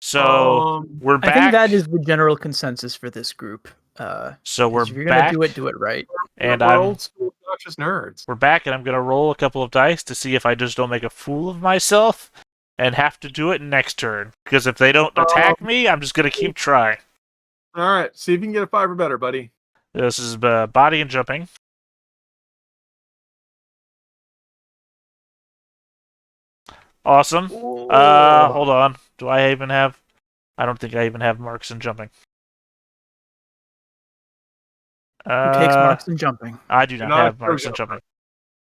So we're back. I think that is the general consensus for this group. So we're if you're back. gonna do it right. And we're old school obnoxious nerds. We're back, and I'm gonna roll a couple of dice to see if I just don't make a fool of myself and have to do it next turn. Because if they don't attack me, I'm just gonna keep trying. All right, see if you can get a 5 or better, buddy. This is body and jumping. Awesome. Hold on. Do I even have... I don't think I even have marks in jumping. Who takes marks in jumping? I do not have marks in jumping.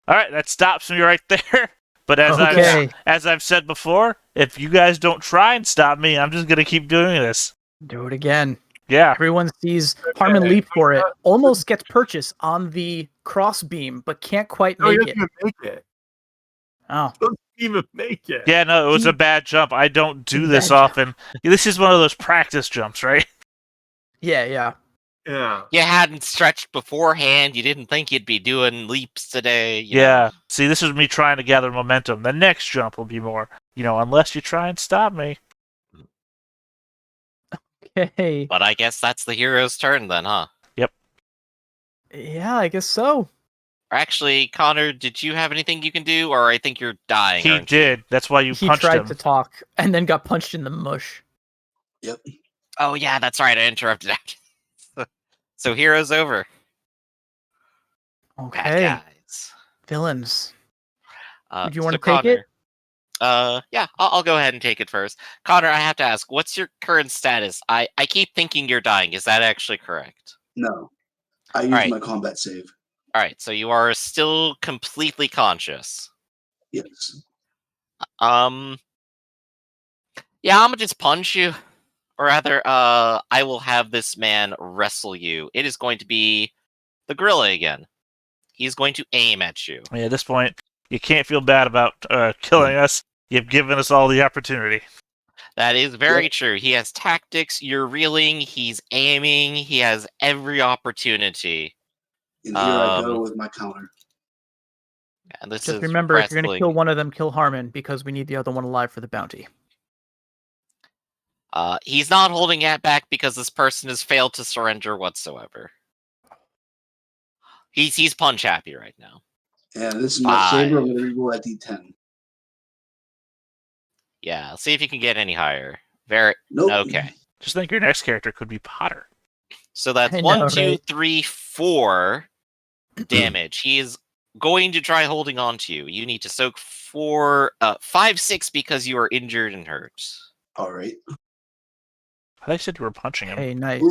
All right, that stops me right there. But as I've said before, if you guys don't try and stop me, I'm just gonna keep doing this. Do it again. Yeah. Everyone sees Harmon leap for it. Almost gets purchase on the cross beam, but can't quite make it. He doesn't even make it. Oh. Doesn't even make it. Yeah, no, it was a bad jump. I don't do this often. This is one of those practice jumps, right? Yeah. You hadn't stretched beforehand. You didn't think you'd be doing leaps today. You Yeah. know. See, this is me trying to gather momentum. The next jump will be more, unless you try and stop me. Okay. But I guess that's the hero's turn then, huh? Yep. Yeah, I guess so. Actually, Connor, did you have anything you can do, or I think you're dying? He did. That's why you punched him. He tried to talk and then got punched in the mush. Yep. Oh yeah, that's right. I interrupted that. So hero's over. Okay. Bad guys. Villains. Do you so want to take it? Yeah, I'll go ahead and take it first. Connor, I have to ask, what's your current status? I keep thinking you're dying. Is that actually correct? No. I used my combat save. All right, so you are still completely conscious. Yes. Yeah, I'm gonna just punch you. Or rather, I will have this man wrestle you. It is going to be the gorilla again. He's going to aim at you. Yeah, at this point, you can't feel bad about killing us. You've given us all the opportunity. That is very true. He has tactics. You're reeling. He's aiming. He has every opportunity. And here I go with my counter. And this Just is remember, if you're going to kill one of them, kill Harmon, because we need the other one alive for the bounty. He's not holding it back because this person has failed to surrender whatsoever. He's punch happy right now. And this is my saber. I'm going to reroll at D10. Yeah, see if you can get any higher. Nope. Okay. Just think your next character could be Potter. So that's 1, 2, 3, 4 damage. He is going to try holding on to you. You need to soak 5, 6 because you are injured and hurt. All right. I thought you said you were punching him. Hey, nice.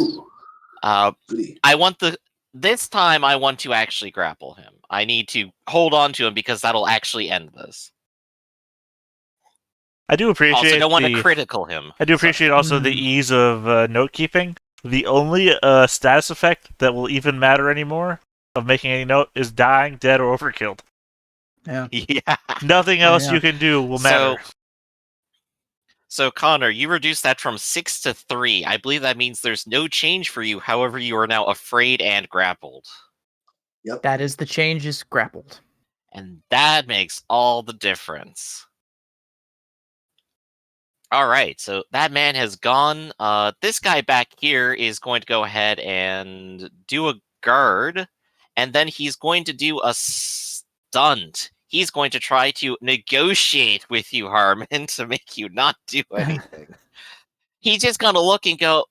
This time I want to actually grapple him. I need to hold on to him because that'll actually end this. I do appreciate. Also, don't want to critical him. I do appreciate also the ease of note keeping. The only status effect that will even matter anymore of making any note is dying, dead, or overkilled. Yeah. Nothing else you can do will matter. So Connor, you reduced that from 6 to 3. I believe that means there's no change for you. However, you are now afraid and grappled. Yep. That is the change is grappled. And that makes all the difference. All right, so that man has gone. This guy back here is going to go ahead and do a guard, and then he's going to do a stunt. He's going to try to negotiate with you, Harmon, to make you not do anything. He's just going to look and go,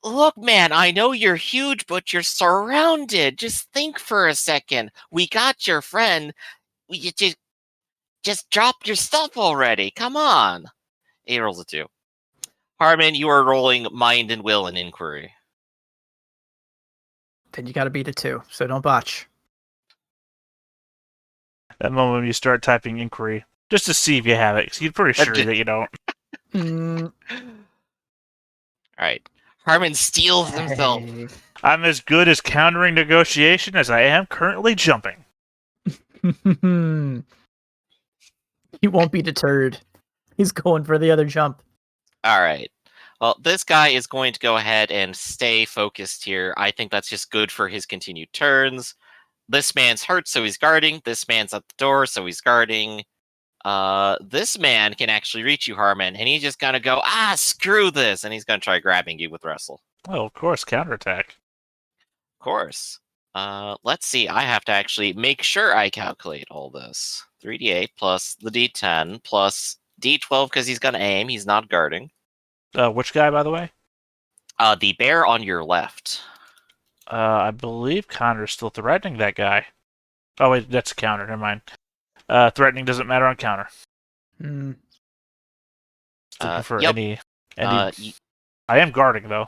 look, man, I know you're huge, but you're surrounded. Just think for a second. We got your friend. You just drop your stuff already. Come on. 8 rolls a 2. Harmon, you are rolling mind and will and inquiry. Then you got to beat it too, so don't botch. That moment when you start typing inquiry, just to see if you have it, because you're pretty sure that you don't. Alright. Harmon steals himself. I'm as good as countering negotiation as I am currently jumping. He won't be deterred. He's going for the other jump. Alright. Well, this guy is going to go ahead and stay focused here. I think that's just good for his continued turns. This man's hurt, so he's guarding. This man's at the door, so he's guarding. This man can actually reach you, Harmon, and he's just gonna go, screw this, and he's gonna try grabbing you with wrestle. Oh, of course, counterattack. Of course. Let's see. I have to actually make sure I calculate all this. 3d8 plus the d10 plus d12 because he's gonna aim. He's not guarding. Which guy, by the way? The bear on your left. I believe Connor's still threatening that guy. Oh wait, that's a counter. Never mind. Threatening doesn't matter on counter. Hmm. Looking for yep. any. I am guarding though.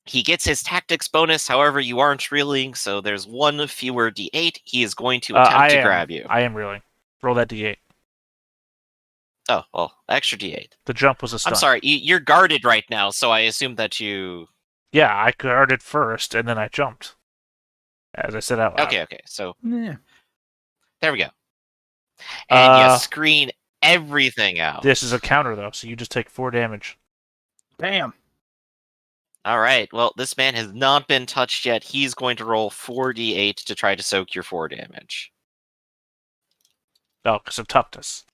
He gets his tactics bonus, however, you aren't reeling, so there's one fewer d8. He is going to attempt to grab you. I am reeling. Roll that d8. Oh, well, extra d8. The jump was a stunt. I'm sorry, you're guarded right now, so I assume that you... Yeah, I guarded first, and then I jumped. As I said out loud. Okay, so... Yeah. There we go. And you screen everything out. This is a counter, though, so you just take 4 damage. Damn. All right, well, this man has not been touched yet. He's going to roll 4d8 to try to soak your 4 damage. Oh, because of toughness.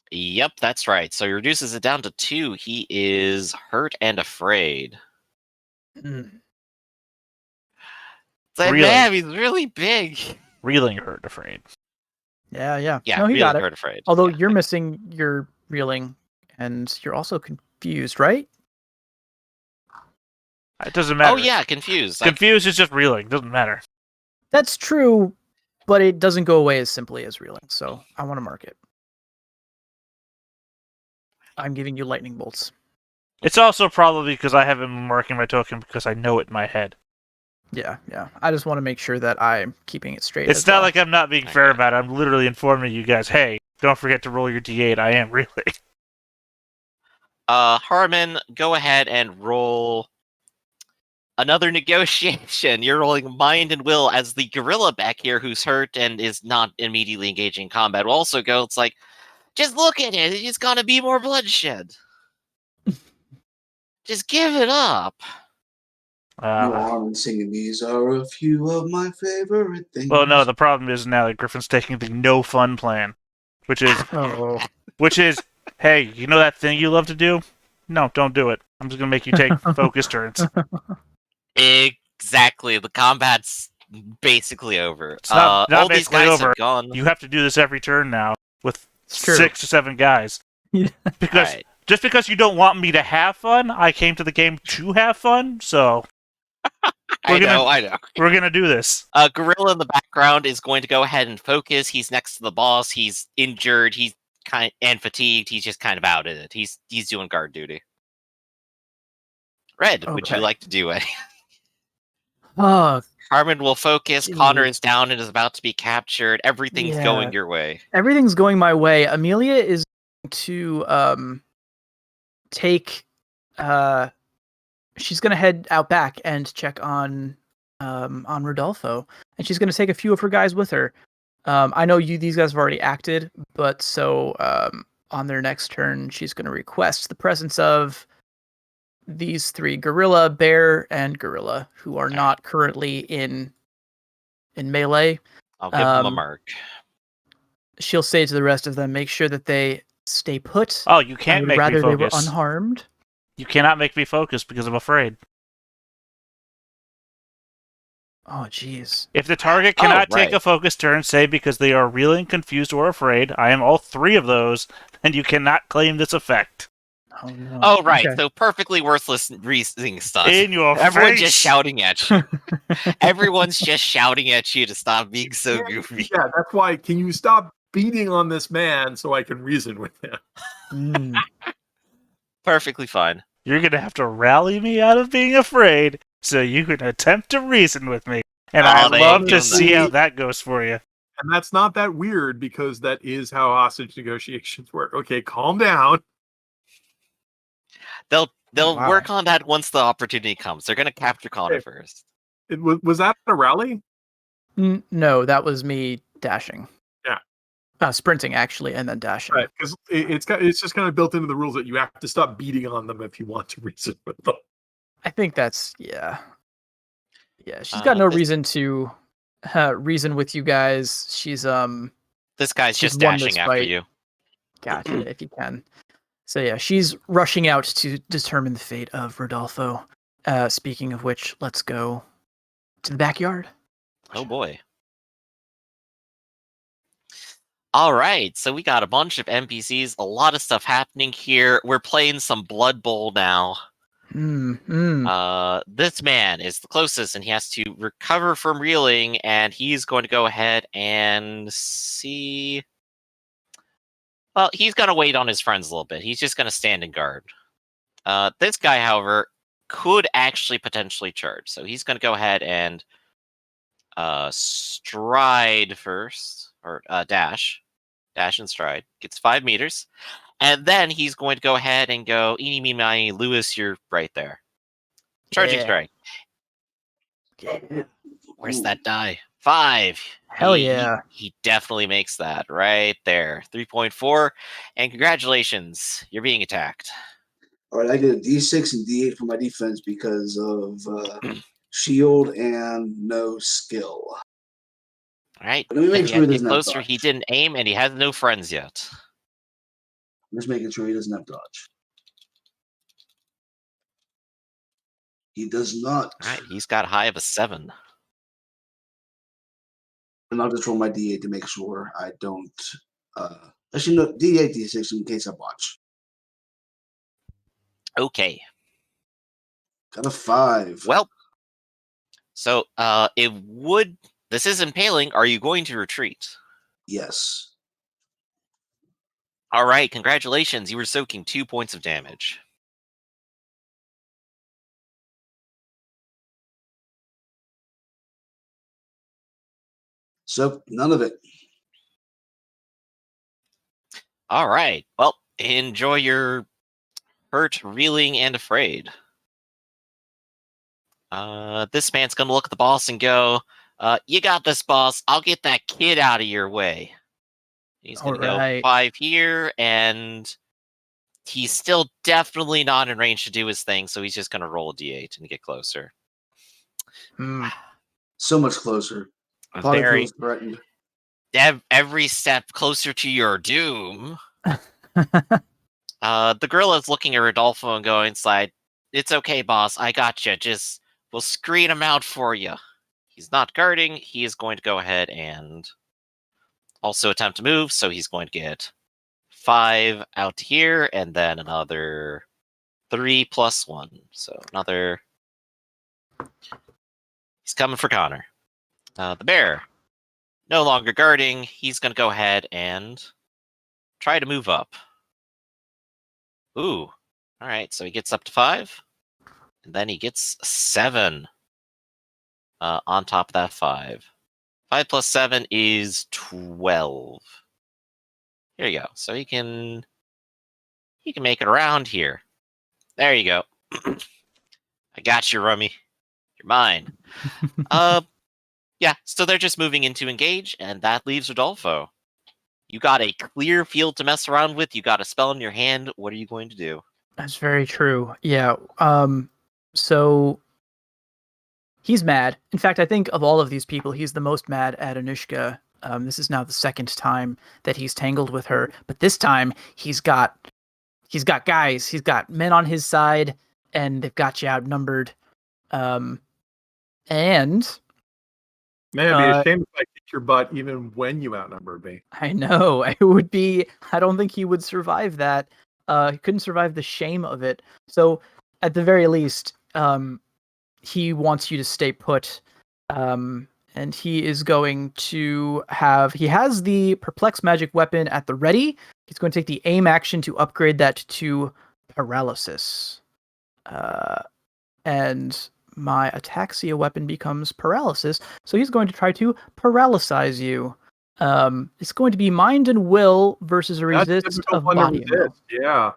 Yep, that's right. So he reduces it down to 2. He is hurt and afraid. Mm. Like, Really? man, he's really big. Reeling hurt afraid. Yeah. Yeah, No, he really got it. hurt afraid. Although Yeah. you're missing your reeling, and you're also confused, right? It doesn't matter. Oh, yeah, confused. Confused is just reeling. Doesn't matter. That's true, but it doesn't go away as simply as reeling, so I want to mark it. I'm giving you lightning bolts. It's also probably because I haven't been marking my token because I know it in my head. Yeah. I just want to make sure that I'm keeping it straight. It's as not well. like I'm not being fair about it. I'm literally informing you guys, hey, don't forget to roll your d8. I am reeling. Harmon, go ahead and roll another negotiation. You're rolling mind and will as the gorilla back here who's hurt and is not immediately engaging in combat will also go, it's like, just look at it. It's gonna be more bloodshed. Just give it up. Harmon singing, these are a few of my favorite things. Well, no, the problem is now that Griffin's taking the no fun plan, which is, hey, you know that thing you love to do? No, don't do it. I'm just gonna make you take focus turns. Exactly. The combat's basically over. It's not all these basically guys over. have gone. You have to do this every turn now with true. 6 to 7 guys. Because Right. just because you don't want me to have fun, I came to the game to have fun. So I know. we're gonna do this. Gorilla in the background is going to go ahead and focus. He's next to the boss. He's injured. He's and fatigued. He's just kind of out of it. He's doing guard duty. Red, would you like to do it? Harmon will focus. Geez. Connor is down and is about to be captured. Everything's going your way. Everything's going my way. Amelia is going to take she's going to head out back and check on Rodolfo, and she's going to take a few of her guys with her. I know these guys have already acted, but so on their next turn, she's going to request the presence of these 3, Gorilla, Bear, and Gorilla, who are not currently in melee. I'll give them a mark. She'll say to the rest of them, make sure that they stay put. Oh, you can't make me focus. Rather they were unharmed. You cannot make me focus because I'm afraid. Oh, jeez. If the target cannot take a focus turn, say because they are reeling, confused, or afraid, I am all 3 of those, and you cannot claim this effect. Oh, no. Oh, right. Okay. So perfectly worthless reasoning stuff. In your Everyone's face! just shouting at you. Everyone's just shouting at you to stop being so goofy. Yeah, that's why. Can you stop beating on this man so I can reason with him? Perfectly fine. You're going to have to rally me out of being afraid so you can attempt to reason with me. And I'd love to see how that goes for you. And that's not that weird because that is how hostage negotiations work. Okay, calm down. They'll work on that once the opportunity comes. They're going to capture Connor first. Was that a rally? No, that was me dashing. Yeah. Sprinting, actually, and then dashing. Right, because it's just kind of built into the rules that you have to stop beating on them if you want to reason with them. I think that's, yeah. Yeah, she's got no reason to reason with you guys. She's, The This guy's She's just won this dashing after fight. you. Gotcha, if you can. So yeah, she's rushing out to determine the fate of Rodolfo. Speaking of which, let's go to the backyard. Oh boy. All right, so we got a bunch of NPCs, a lot of stuff happening here. We're playing some Blood Bowl now. This man is the closest, and he has to recover from reeling, and he's going to go ahead and see. Well, he's going to wait on his friends a little bit. He's just going to stand and guard. This guy, however, could actually potentially charge, so he's going to go ahead and stride first, or dash and stride. Gets 5 meters. And then he's going to go ahead and go, eeny, meeny, miny, Lewis, you're right there. Charging strike. Yeah. Where's that die? 5. Hell yeah. He definitely makes that right there. 3.4. And congratulations, you're being attacked. All right, I get a D6 and D8 for my defense because of shield and no skill. All right. Let me make And sure he get doesn't have closer. dodge. He didn't aim, and he has no friends yet. I'm just making sure he doesn't have dodge. He does not. All right. He's got high of a 7. And I'll just roll my D8 to make sure I don't. Actually, no, D8, D6 in case I botch. Okay. Got a 5. Well, so it would. This is impaling. Are you going to retreat? Yes. All right. Congratulations. You were soaking 2 points of damage. So none of it. All right. Well, enjoy your hurt, reeling, and afraid. This man's gonna look at the boss and go, you got this, boss. I'll get that kid out of your way. He's gonna go 5 here, and he's still definitely not in range to do his thing, so he's just gonna roll a d8 and get closer. So much closer. Probably feels threatened. Every step closer to your doom. The gorilla's looking at Rodolfo and going inside. It's okay, boss. I got you. Just we'll screen him out for you. He's not guarding. He is going to go ahead and also attempt to move. So he's going to get 5 out to here, and then another 3 plus 1. So another. He's coming for Connor. The bear, no longer guarding. He's going to go ahead and try to move up. Ooh. All right, so he gets up to 5. And then he gets 7 on top of that 5. 5 plus 7 is 12. Here you go. So he can make it around here. There you go. I got you, Rummy. You're mine. Yeah, so they're just moving into engage, and that leaves Rodolfo. You got a clear field to mess around with. You got a spell in your hand. What are you going to do? That's very true. Yeah. So he's mad. In fact, I think of all of these people, he's the most mad at Anushka. This is now the second time that he's tangled with her, but this time he's got guys. He's got men on his side, and they've got you outnumbered. And Man, it'd be a shame if I kicked your butt even when you outnumbered me. I know. It would be. I don't think he would survive that. He couldn't survive the shame of it. So, at the very least, he wants you to stay put. And he is going to have. He has the perplex magic weapon at the ready. He's going to take the aim action to upgrade that to paralysis. And my ataxia weapon becomes paralysis. So he's going to try to paralyze you. It's going to be mind and will versus a resist of body and will. Yeah.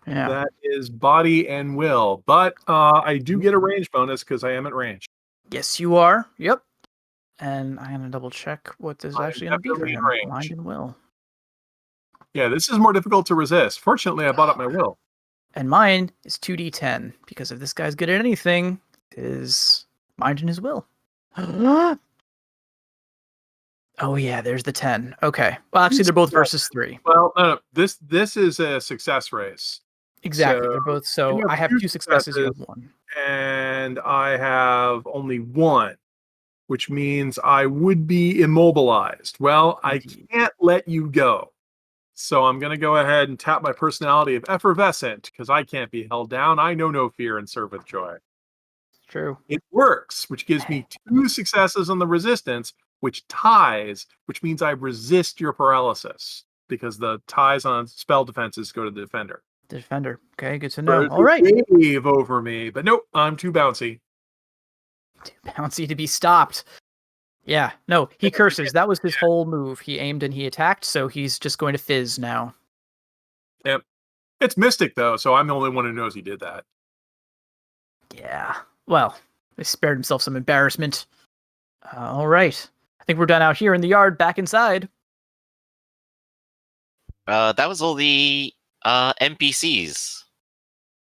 That is body and will. But I do get a range bonus because I am at range. Yes, you are. Yep. And I'm going to double check what this is actually going to be for him. Mind and will. Yeah, this is more difficult to resist. Fortunately, I bought up my will. And mine is 2d10 because if this guy's good at anything, it is mind and his will. Oh yeah, there's the 10. Okay. Well, actually, they're both versus 3. Well, no. This is a success race. Exactly. So They're both. So you have I have 2 2 successes. You have successes. 1. And I have only 1, which means I would be immobilized. Well, I can't let you go. So I'm going to go ahead and tap my personality of effervescent because I can't be held down. I know no fear and serve with joy. True. It works, which gives me 2 successes on the resistance, which ties, which means I resist your paralysis because the ties on spell defenses go to the defender. Defender. Okay, good to know. There's All right. a wave over me, but nope, I'm too bouncy. Too bouncy to be stopped. Yeah, no, he curses. That was his whole move. He aimed and he attacked, so he's just going to fizz now. Yep. It's Mystic, though, so I'm the only one who knows he did that. Yeah. Well, they spared himself some embarrassment. All right. I think we're done out here in the yard, back inside. That was all the NPCs,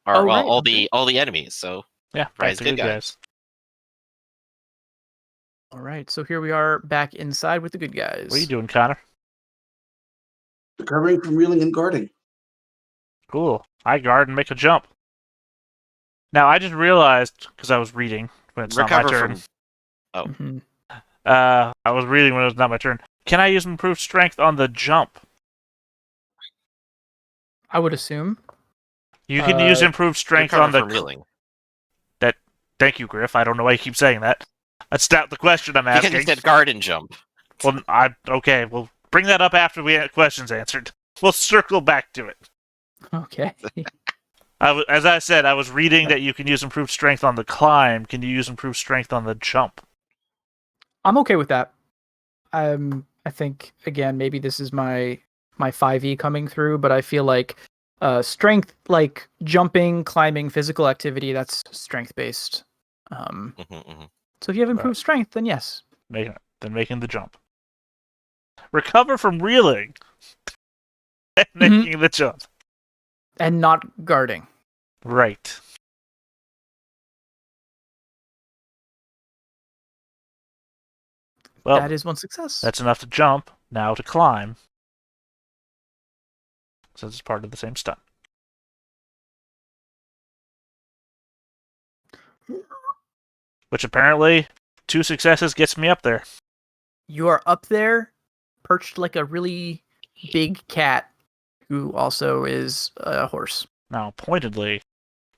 or Oh, well, right, all okay. the enemies. So Yeah, Prize back to good guys. All right, so here we are back inside with the good guys. What are you doing, Connor? Recovering from reeling and guarding. Cool. I guard and make a jump. Now, I just realized, because I was reading when it's not my recover turn. from. Mhm. I was reading when it was not my turn. Can I use improved strength on the jump? I would assume. You can use improved strength Recover on the... from reeling. Thank you, Griff. I don't know why you keep saying that. That's not the question I'm asking. Because you said guard and jump. Well, okay, we'll bring that up after we get questions answered. We'll circle back to it. Okay. As I said, I was reading that you can use improved strength on the climb. Can you use improved strength on the jump? I'm okay with that. I think, again, maybe this is my 5e coming through, but I feel like strength, like jumping, climbing, physical activity, that's strength-based. So if you have improved strength, then yes. Making the jump. Recover from reeling. And making the jump. And not guarding. Right. Well, That is 1 success. that's enough to jump. Now to climb. Since it's part of the same stunt. Which apparently, 2 successes gets me up there. You are up there, perched like a really big cat, who also is a horse. Now, pointedly,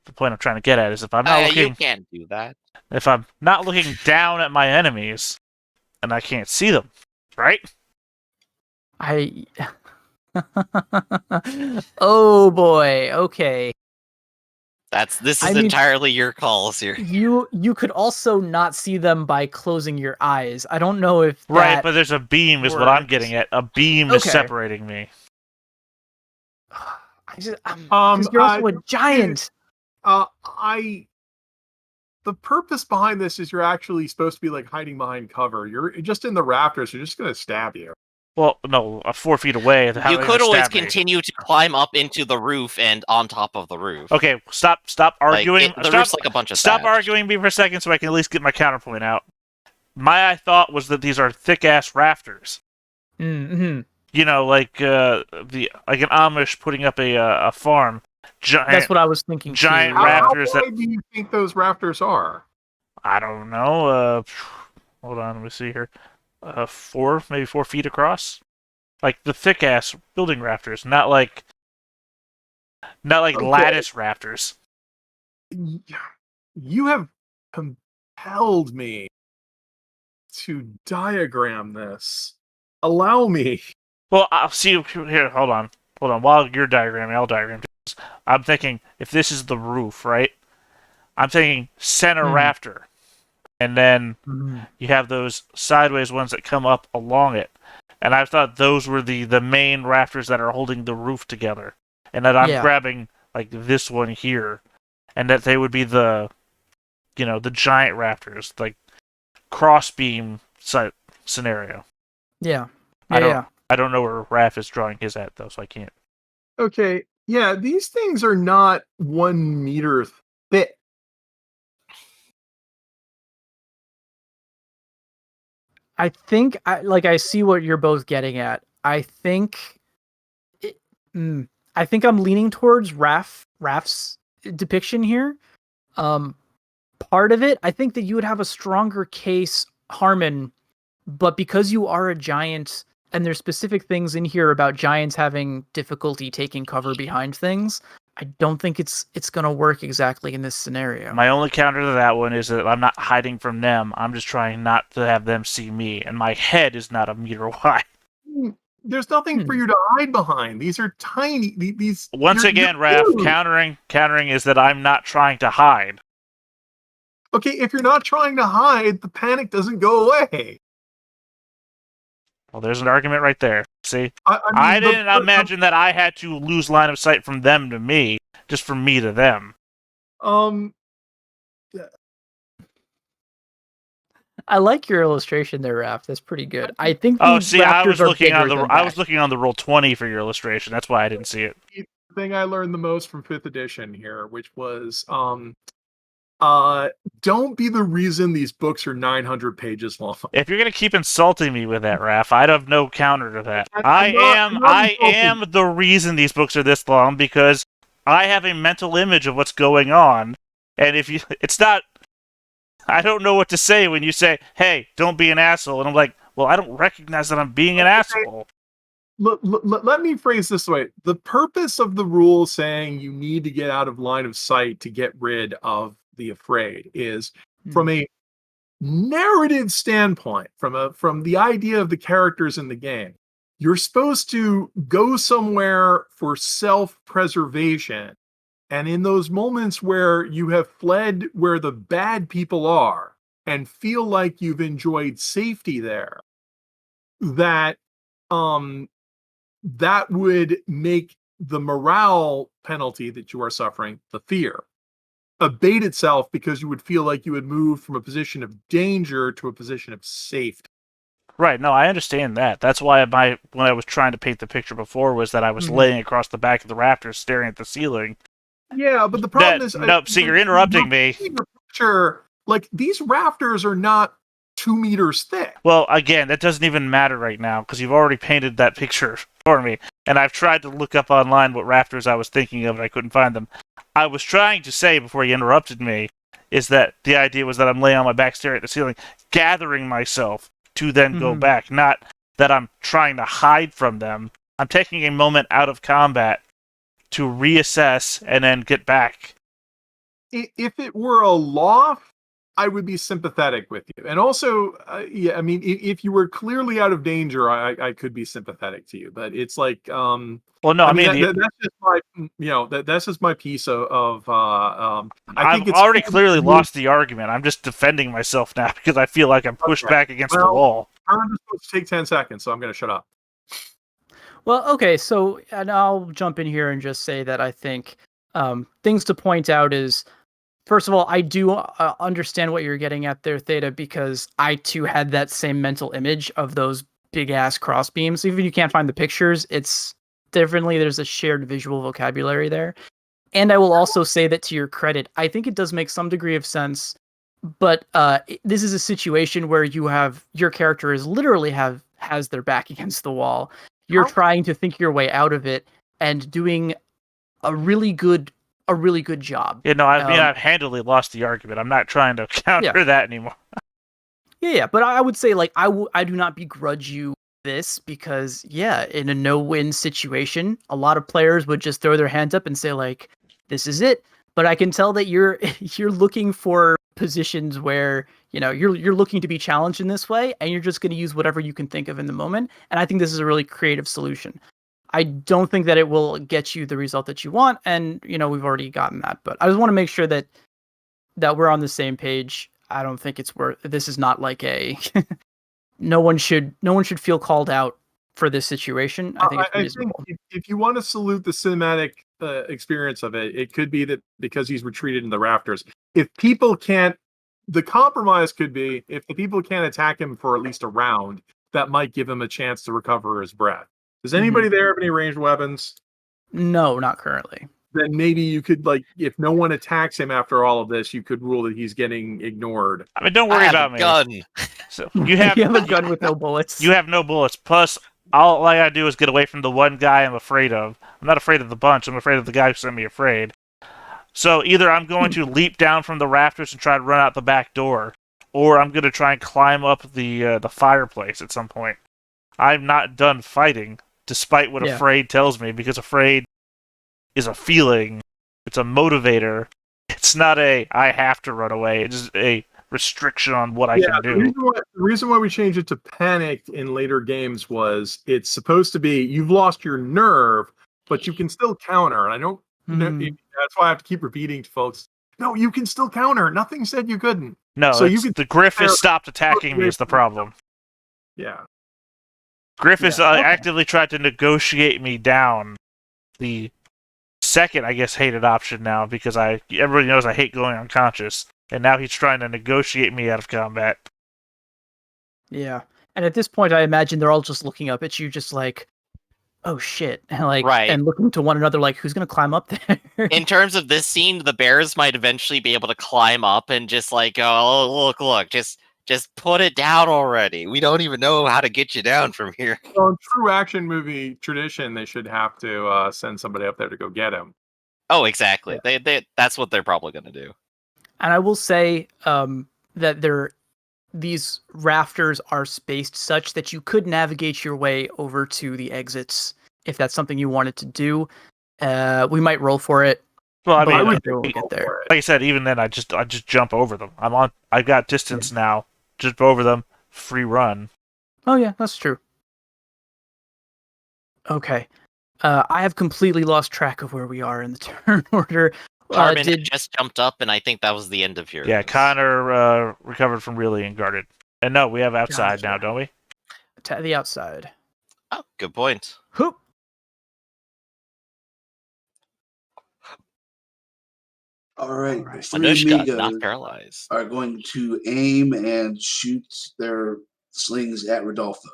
the point I'm trying to get at is if I'm not looking... You can't do that. If I'm not looking down at my enemies, and I can't see them, right? Oh boy, okay. This is entirely your call, here. You could also not see them by closing your eyes. I don't know if that Right, but there's a beam is what I'm getting at. A beam is Okay. separating me. Because you're also a giant. The purpose behind this is you're actually supposed to be like hiding behind cover. You're just in the rafters. You're just going to stab you. Well, no, 4 feet away. You could always continue to climb up into the roof and on top of the roof. Okay, stop arguing. The roof's like a bunch of Stop thatch. arguing me for a second so I can at least get my counterpoint out. My thought was that these are thick-ass rafters. Mm-hmm. You know, like an Amish putting up a farm. Giant, that's what I was thinking. Giant too. rafters. How wide do you think those rafters are? I don't know. Hold on, let me see here. 4, maybe 4 feet across. Like the thick ass building rafters, not like lattice rafters. You have compelled me to diagram this. Allow me. Well, I'll see here. Hold on. While you're diagramming, I'll diagram. I'm thinking if this is the roof, right? I'm thinking center rafter, and then you have those sideways ones that come up along it. And I thought those were the main rafters that are holding the roof together, and that I'm grabbing like this one here, and that they would be the giant rafters, like cross beam scenario. Yeah. I don't know where Raph is drawing his at though, so I can't. Okay, yeah, these things are not 1 meter thick. think I see what you're both getting at. I think I'm leaning towards Raph's depiction here. Part of it, I think that you would have a stronger case, Harmon, but because you are a giant and there's specific things in here about giants having difficulty taking cover behind things, I don't think it's going to work exactly in this scenario. My only counter to that one is that I'm not hiding from them. I'm just trying not to have them see me, and my head is not a meter wide. There's nothing for you to hide behind. These are tiny. These Once again, Raph, countering is that I'm not trying to hide. Okay, if you're not trying to hide, the panic doesn't go away. Well, there's an argument right there. See? I didn't imagine that I had to lose line of sight from them to me, just from me to them. I like your illustration there, Raph. That's pretty good. I think I was looking on the roll 20 for your illustration. That's why I didn't see it. The thing I learned the most from 5th edition here, which was don't be the reason these books are 900 pages long. If you're gonna keep insulting me with that, Raph, I'd have no counter to that. I am the reason these books are this long because I have a mental image of what's going on, and I don't know what to say when you say, "Hey, don't be an asshole," and I'm like, "Well, I don't recognize that I'm being an asshole." Let me phrase this way: the purpose of the rule saying you need to get out of line of sight to get rid of the afraid is from a narrative standpoint, from the idea of the characters in the game. You're supposed to go somewhere for self-preservation, and in those moments where you have fled where the bad people are and feel like you've enjoyed safety there, that would make the morale penalty that you are suffering, the fear, abate itself because you would feel like you had moved from a position of danger to a position of safety. Right, no, I understand that. That's why when I was trying to paint the picture before was that I was laying across the back of the rafters staring at the ceiling. Yeah, but the problem is... Nope, see, you're interrupting me. Picture, like, these rafters are not 2 meters thick. Well, again, that doesn't even matter right now because you've already painted that picture for me. And I've tried to look up online what rafters I was thinking of and I couldn't find them. I was trying to say before you interrupted me is that the idea was that I'm laying on my back staring at the ceiling, gathering myself to then go back. Not that I'm trying to hide from them. I'm taking a moment out of combat to reassess and then get back. If it were a loft, I would be sympathetic with you. And also, yeah, I mean, if you were clearly out of danger, I could be sympathetic to you. But it's like, well, no, I mean that's just my, that's just my piece of. I've already clearly lost the argument. I'm just defending myself now because I feel like I'm pushed back against the wall. I'm just supposed to take 10 seconds, so I'm going to shut up. Well, okay, so and I'll jump in here and just say that I think things to point out is, first of all, I do understand what you're getting at there, Theta, because I too had that same mental image of those big ass crossbeams. Even if you can't find the pictures, it's definitely there's a shared visual vocabulary there. And I will also say that to your credit, I think it does make some degree of sense. But this is a situation where your character is literally has their back against the wall. You're trying to think your way out of it and doing a really good job. Yeah, no, I've handily lost the argument. I'm not trying to counter that anymore. Yeah, but I would say, like, I do not begrudge you this because, yeah, in a no-win situation, a lot of players would just throw their hands up and say, like, this is it. But I can tell that you're looking for positions where, you're looking to be challenged in this way, and you're just going to use whatever you can think of in the moment. And I think this is a really creative solution. I don't think that it will get you the result that you want, and we've already gotten that. But I just want to make sure that we're on the same page. I don't think it's this is not like a no one should feel called out for this situation. I think it's reasonable. Think if you want to salute the cinematic experience of it, it could be that because he's retreated in the rafters. If people can't, the compromise could be if the people can't attack him for at least a round, that might give him a chance to recover his breath. Does anybody there have any ranged weapons? No, not currently. then maybe you could, like, if no one attacks him after all of this, you could rule that he's getting ignored. I mean, don't I worry have about a me. gun. So you have a gun with no bullets. You have no bullets. Plus, all I gotta do is get away from the one guy I'm afraid of. I'm not afraid of the bunch. I'm afraid of the guy who sent me afraid. So either I'm going to leap down from the rafters and try to run out the back door, or I'm going to try and climb up the fireplace at some point. I'm not done fighting, despite what afraid tells me, because afraid is a feeling. It's a motivator. It's not a I have to run away. It's a restriction on what I can do. The reason why we changed it to panicked in later games was it's supposed to be you've lost your nerve, but you can still counter. And I don't know, that's why I have to keep repeating to folks. No, you can still counter. Nothing said you couldn't. No, so you can the Griff has stopped attacking me is the problem. Yeah. Griff has actively tried to negotiate me down. The second, I guess, hated option now, because everybody knows I hate going unconscious. And now he's trying to negotiate me out of combat. Yeah. And at this point, I imagine they're all just looking up at you, just like, oh shit. And and looking to one another like, who's going to climb up there? In terms of this scene, the bears might eventually be able to climb up and just like, oh, look, just put it down already. We don't even know how to get you down from here. Well, in true action movie tradition, they should have to send somebody up there to go get him. Oh, exactly. Yeah. That's what they're probably going to do. And I will say that these rafters are spaced such that you could navigate your way over to the exits if that's something you wanted to do. We might roll for it. Well, I mean, I would get there. Like I said, even then, I just jump over them. I've got distance now. Just over them, free run. Oh yeah, that's true. Okay, I have completely lost track of where we are in the turn order. Carbon had just jumped up, and I think that was the end of yours. Yeah, Connor recovered from really and guarded. And no, we have outside now, don't we? The outside. Oh, good point. Hoop. All right. Anushka, not paralyzed. Are going to aim and shoot their slings at Rodolfo.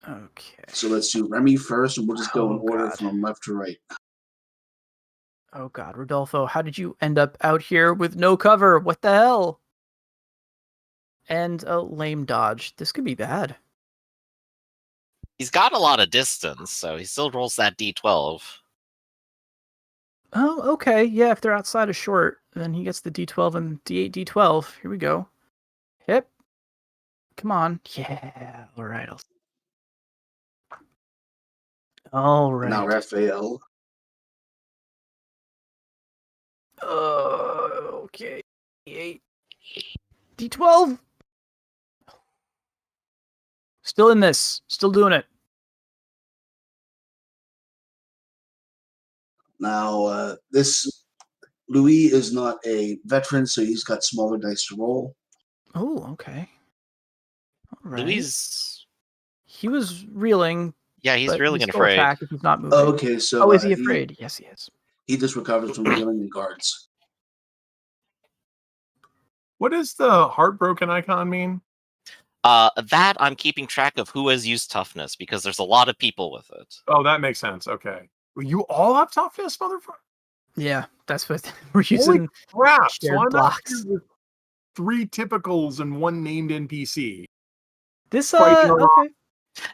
Okay. So let's do Remy first, and we'll just go in order from left to right. Oh god, Rodolfo, how did you end up out here with no cover? What the hell? And a lame dodge. This could be bad. He's got a lot of distance, so he still rolls that D12. Oh, okay. Yeah, if they're outside of short, then he gets the D12 and D8, D12. Here we go. Hip. Come on. Yeah. All right. All right. Now Raphael. Okay. D8. D12. Still in this. Still doing it. Now, this Louis is not a veteran, so he's got smaller dice to roll. Oh, okay. All right. Louis, he was reeling. Yeah, he's reeling and afraid. Attack if he's not moving. Okay, so is he afraid? Yes, he is. He just recovers from reeling and guards. What does the heartbroken icon mean? That I'm keeping track of who has used toughness, because there's a lot of people with it. Oh, that makes sense. Okay. Well, you all have toughness, motherfucker? Yeah, that's what we're using. Holy crap. Shared So I'm blocks. out here with 3 typicals and 1 named NPC. This okay.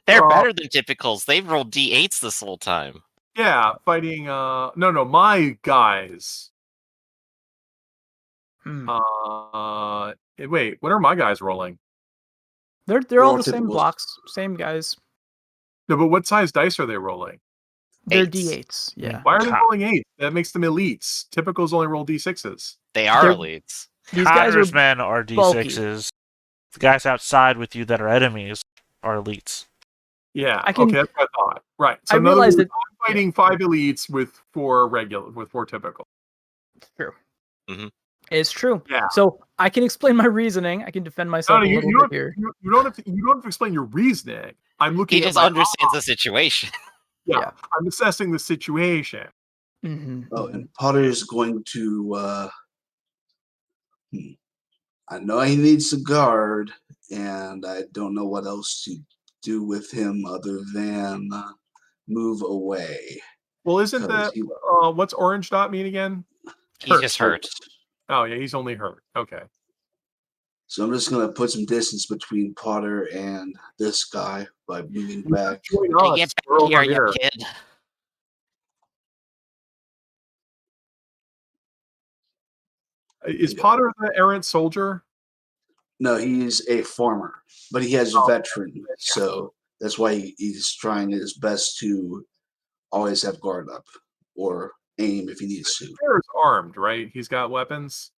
They're better than typicals. They've rolled D8s this whole time. Yeah, fighting no, my guys. Wait, what are my guys rolling? They're all the same blocks, same guys. No, but what size dice are they rolling? They're D8s. Yeah. Why are they rolling 8? That makes them elites. Typicals only roll D6s. They are elites. These guys men are D6s. The guys outside with you that are enemies are elites. Yeah. Okay, that's what I thought. Right. So I realized that I'm fighting 5 elites with 4 typical. It's true. Mm-hmm. It's true. Yeah. So I can explain my reasoning. I can defend myself a little bit here. You don't have to explain your reasoning. I'm looking. He just understands the situation. Yeah, I'm assessing the situation. Mm-hmm. Oh, and Potter's going to. I know he needs a guard, and I don't know what else to do with him other than move away. Well, isn't Because that what's orange dot mean again? He's just hurt. Oh yeah, he's only hurt. Okay. So I'm just gonna put some distance between Potter and this guy by moving back. Join Hey, us. get We're back over here, you kid. Is Potter the errant soldier? No, he's a farmer, but he has a veteran, so that's why he's trying his best to always have guard up or aim if he needs to. Bear's armed, right? He's got weapons.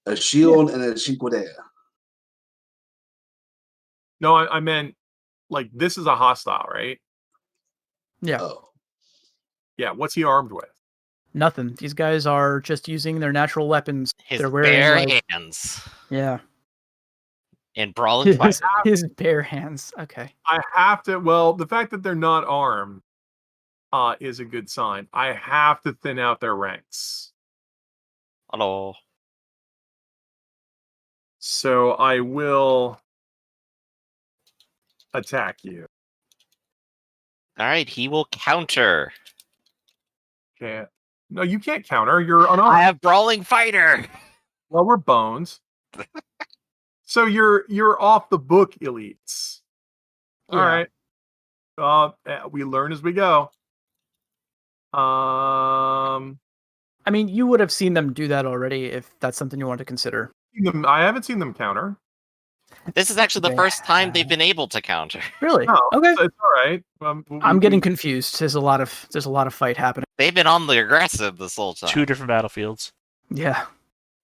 A shield and a cinquedea. No, I meant like this is a hostile, right? Yeah. Oh, Yeah. What's he armed with? Nothing. These guys are just using their natural weapons. His They're wearing bare like, hands yeah, in brawling fight. his bare hands. Okay. I have to. Well, the fact that they're not armed is a good sign. I have to thin out their ranks. Hello. So I will attack you. All right, he will counter. Can't. No, you can't counter. You're unarmed. I have brawling fighter. Well, we're bones. So you're off the book, elites. All Yeah. right. We learn as we go. I mean, you would have seen them do that already if that's something you want to consider. I haven't seen them counter. This is actually the first time they've been able to counter. Really? No, Okay. it's all right. I'm getting confused. There's a lot of fight happening. They've been on the aggressive this whole time. 2 different battlefields. Yeah.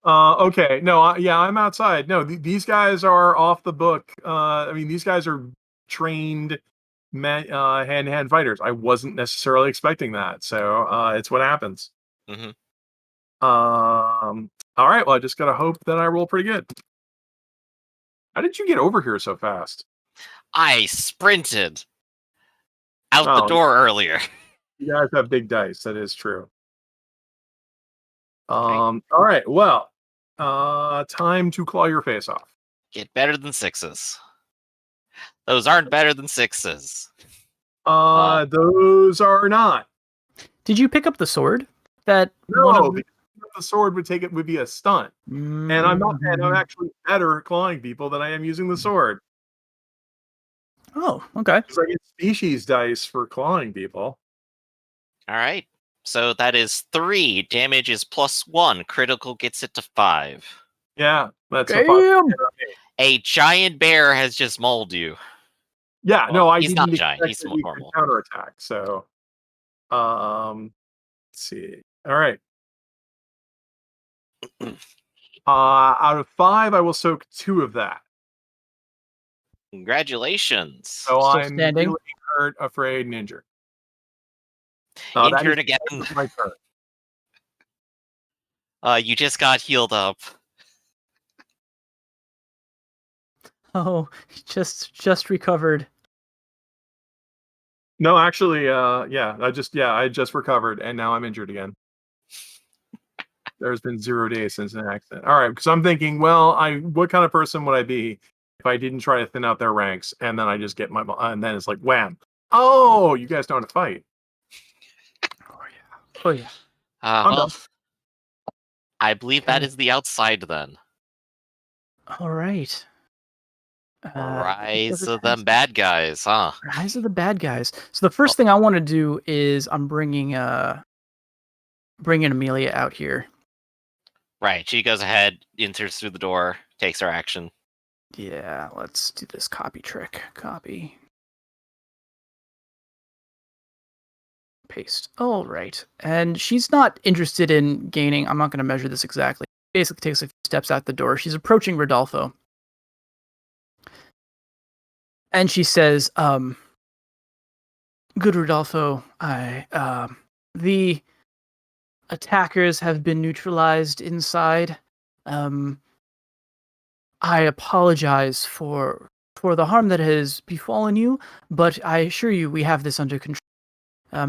Okay. No. I'm outside. No, these guys are off the book. I mean, these guys are trained hand-to-hand fighters. I wasn't necessarily expecting that, so it's what happens. Mhm. All right. Well, I just gotta hope that I roll pretty good. How did you get over here so fast? I sprinted out the Oh. door earlier. You guys have big dice. That is true. All right. Well, time to claw your face off. Get better than 6s. Those aren't better than 6s. Those are not. Did you pick up the sword? That No, because the sword would be a stunt, and and I'm actually better at clawing people than I am using the sword. Oh, okay. Because I get species dice for clawing people. All right. So that is 3. Damage is +1. Critical gets it to 5. Yeah, that's Damn. A giant bear has just mauled you. Yeah, Well, no, I he's didn't not giant, expect he's that more you could normal. counterattack. So, let's see. All right. Out of 5, I will soak 2 of that. Congratulations. So Still I'm standing. really hurt, afraid, and injured. That Injured is again. the end of my turn. You just got healed up. Oh, just recovered. No, actually, I just recovered, and now I'm injured again. There's been 0 days since an accident. All right, because I'm thinking, well, what kind of person would I be if I didn't try to thin out their ranks, and then I just get and then it's like wham! Oh, you guys know how to fight. Oh yeah. I'm Well, done. I believe that is the outside then. All right. Rise of them bad guys, huh? Rise of the bad guys. So the first thing I want to do is I'm bringing Amelia out here. Right. She goes ahead, enters through the door, takes her action. Yeah, let's do this copy trick. Copy. Paste. All right. And she's not interested in gaining. I'm not going to measure this exactly. Basically takes a few steps out the door. She's approaching Rodolfo. And she says, good Rodolfo, the attackers have been neutralized inside. I apologize for the harm that has befallen you, but I assure you we have this under control.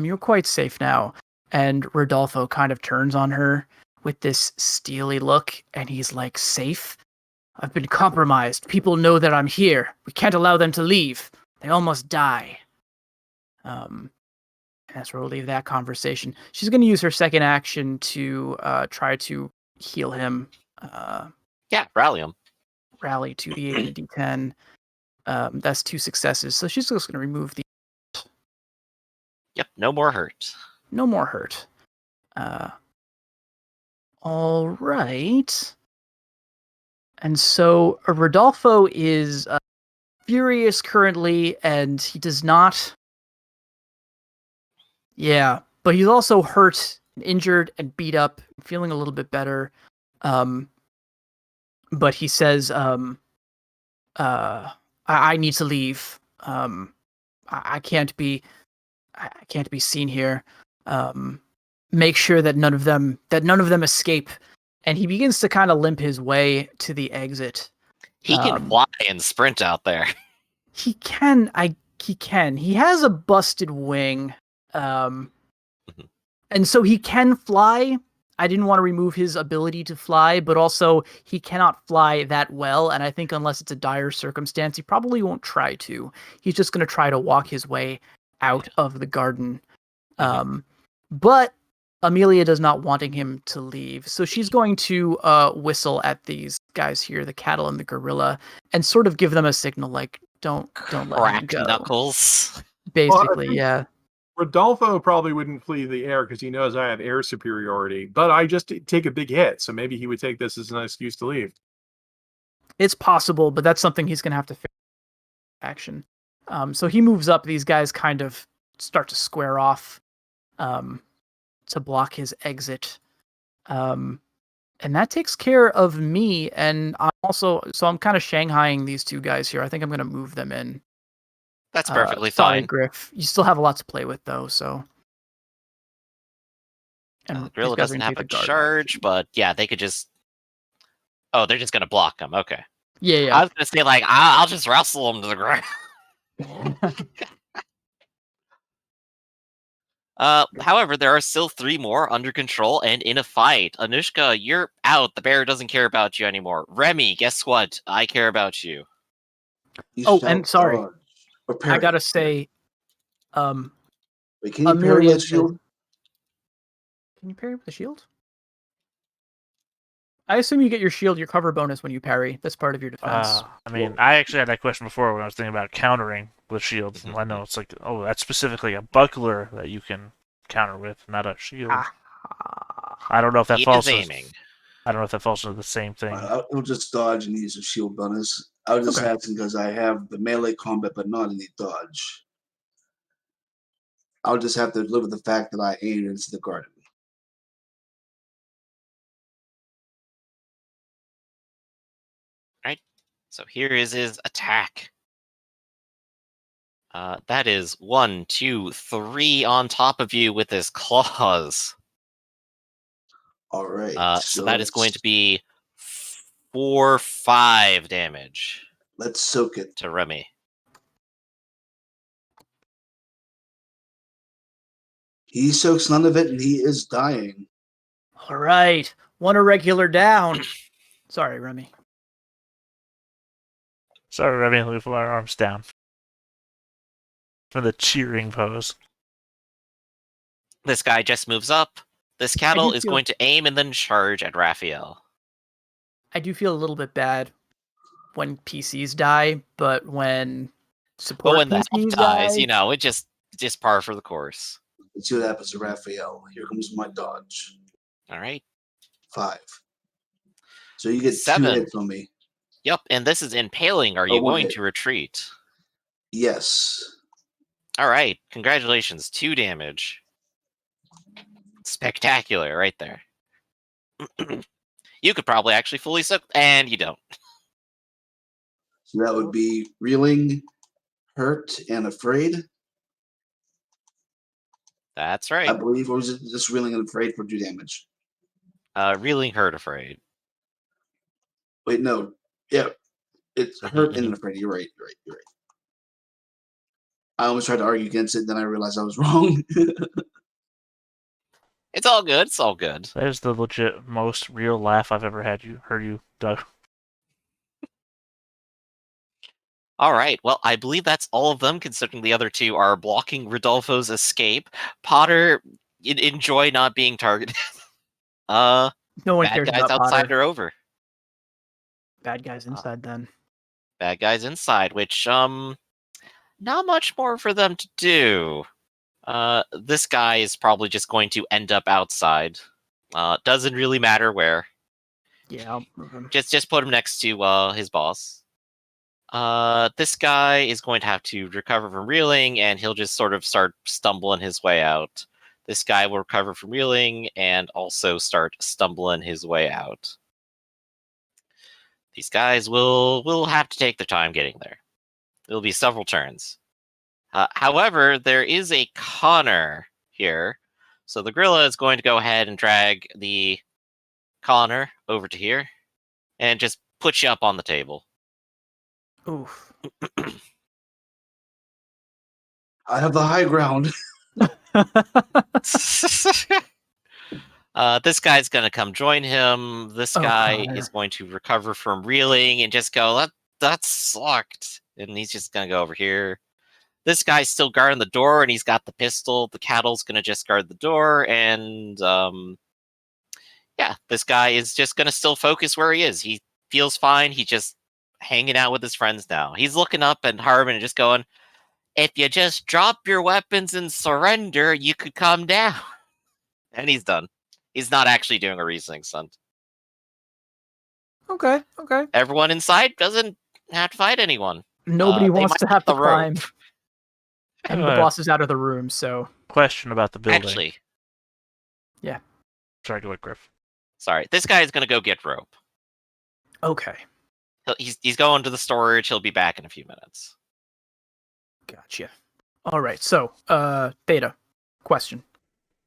You're quite safe now. And Rodolfo kind of turns on her with this steely look, and he's like, safe? I've been compromised. People know that I'm here. We can't allow them to leave. They almost die. That's where we'll leave that conversation. She's going to use her second action to try to heal him. Yeah, rally him. Rally to the 8 and a D10. That's 2 successes. So she's just going to remove the... Yep, no more hurt. No more hurt. All right. And so Rodolfo is furious currently, and he does not... Yeah, but he's also hurt, injured, and beat up, feeling a little bit better. But he says, I need to leave. I can't be seen here. Make sure that none of them escape. And he begins to kind of limp his way to the exit. He can fly and sprint out there. He can. He can. He has a busted wing. And so he can fly. I didn't want to remove his ability to fly, but also he cannot fly that well. And I think unless it's a dire circumstance, he probably won't try to. He's just going to try to walk his way out of the garden. But Amelia does not wanting him to leave. So she's going to whistle at these guys here, the cattle and the gorilla, and sort of give them a signal like, don't let him go. Knuckles. Basically, yeah. Rodolfo probably wouldn't flee the air because he knows I have air superiority, but I just take a big hit, so maybe he would take this as an excuse to leave. It's possible, but that's something he's going to have to figure action. So he moves up. These guys kind of start to square off to block his exit. And that takes care of me. And I'm kind of shanghaiing these two guys here. I think I'm going to move them in. That's perfectly sorry, fine. Griff. You still have a lot to play with, though, so... And Gorilla doesn't have a charge, but yeah, they could just... Oh, they're just going to block him. Okay. Yeah. I was going to say, like, I'll just wrestle him to the ground. However, there are still 3 more under control and in a fight. Anushka, you're out. The bear doesn't care about you anymore. Remy, guess what? I care about you. And sorry. I gotta say, wait, can you parry with a shield? Can you parry with a shield? I assume you get your cover bonus when you parry. That's part of your defense. I actually had that question before when I was thinking about countering with shields. I know it's like, that's specifically a buckler that you can counter with, not a shield. I don't know if that falls. I don't know if that falls into the same thing. I'll just dodge and use a shield bonus. I was just asking because I have the melee combat, but not any dodge. I'll just have to live with the fact that I aimed into the garden. Right. So here is his attack. That is 1, 2, 3 on top of you with his claws. All right. So that is going to be 4, 5 damage. Let's soak it to Remy. He soaks none of it, and he is dying. All right. 1 irregular down. Sorry, Remy. Sorry, Remy. Leave our arms down. For the cheering pose. This guy just moves up. This cattle is going to aim and then charge at Raphael. I do feel a little bit bad when PCs die, but when support when the PCs dies, die, it just par for the course. Let's see what happens to Raphael. Here comes my dodge. All right. 5. So you get 7. 2 hits on me. Yep, and this is impaling. Are you going to retreat? Yes. All right. Congratulations. 2 damage. Spectacular right there. You could probably actually fully soak, and you don't. So that would be reeling, hurt, and afraid. That's right. I believe, or was it just reeling and afraid for 2 damage? Reeling, hurt, afraid. Wait, no. Yeah. It's hurt and afraid. You're right. I almost tried to argue against it, then I realized I was wrong. It's all good. It's all good. That is the legit most real laugh I've ever heard you, Doug. All right. Well, I believe that's all of them, considering the other two are blocking Rodolfo's escape. Potter, enjoy not being targeted. No one Bad cares guys about outside Potter. are over. Bad guys inside then. Bad guys inside, which not much more for them to do. This guy is probably just going to end up outside. Doesn't really matter where. Yeah, I'll move him. Just put him next to his boss. This guy is going to have to recover from reeling, and he'll just sort of start stumbling his way out. This guy will recover from reeling and also start stumbling his way out. These guys will have to take their time getting there. It'll be several turns. However, there is a Connor here. So the gorilla is going to go ahead and drag the Connor over to here and just put you up on the table. Oof. I have the high ground. This guy's going to come join him. This guy Connor. is going to recover from reeling and just go, that sucked. And he's just going to go over here. This guy's still guarding the door, and he's got the pistol. The cattle's going to just guard the door, and yeah, this guy is just going to still focus where he is. He feels fine. He's just hanging out with his friends now. He's looking up at Harmon and just going, if you just drop your weapons and surrender, you could come down. And he's done. He's not actually doing a reasoning stunt. Okay. Everyone inside doesn't have to fight anyone. Nobody They wants might to have to the rope. climb. And the boss is out of the room, so... Question about the building. Actually, Sorry, go ahead, Griff. sorry. This guy is going to go get rope. Okay. He's going to the storage. He'll be back in a few minutes. Gotcha. All right, so, Theta, question.